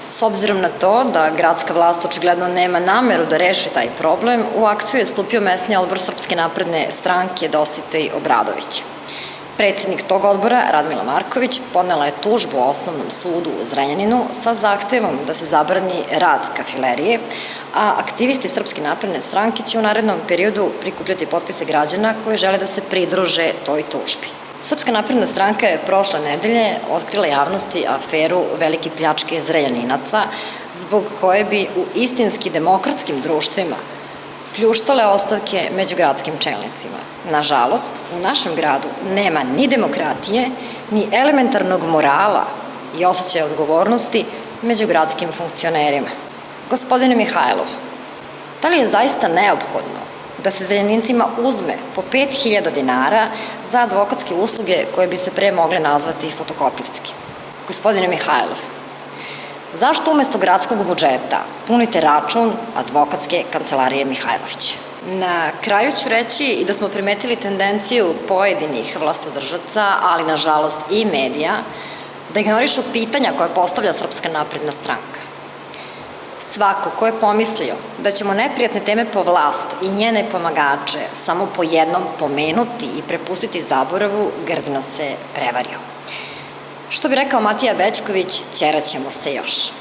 S obzirom na to da gradska vlast očigledno nema nameru da reši taj problem, u akciju je stupio mesni odbor Srpske napredne stranke Dositej Obradović. Predsednik tog odbora, Radmila Marković, podnela je tužbu Osnovnom sudu u Zrenjaninu sa zahtevom da se zabrani rad kafilerije, a aktivisti Srpske napredne stranke će u narednom periodu prikupljati potpise građana koji žele da se pridruže toj tužbi. Srpska napredna stranka je prošle nedelje otkrila javnosti aferu velike pljačke Zrenjaninaca, zbog koje bi u istinski demokratskim društvima pljuštale ostavke među gradskim čelnicima. Nažalost, u našem gradu nema ni demokratije, ni elementarnog morala i osjećaja odgovornosti među gradskim funkcionerima. Gospodine Mihajlov, da li je zaista neophodno da se Zrenjanincima uzme po 5.000 dinara za advokatske usluge koje bi se pre mogle nazvati fotokopirski? Gospodine Mihajlov, zašto umesto gradskog budžeta punite račun advokatske kancelarije Mihajlović? Na kraju ću reći i da smo primetili tendenciju pojedinih vlastodržaca, ali nažalost i medija, da ignorišu pitanja koje postavlja Srpska napredna stranka. Svako ko je pomislio da ćemo neprijatne teme po vlast i njene pomagače samo po jednom pomenuti i prepustiti zaboravu, grdno se prevario. Što bi rekao Matija Bećković, ćeraćemo se još.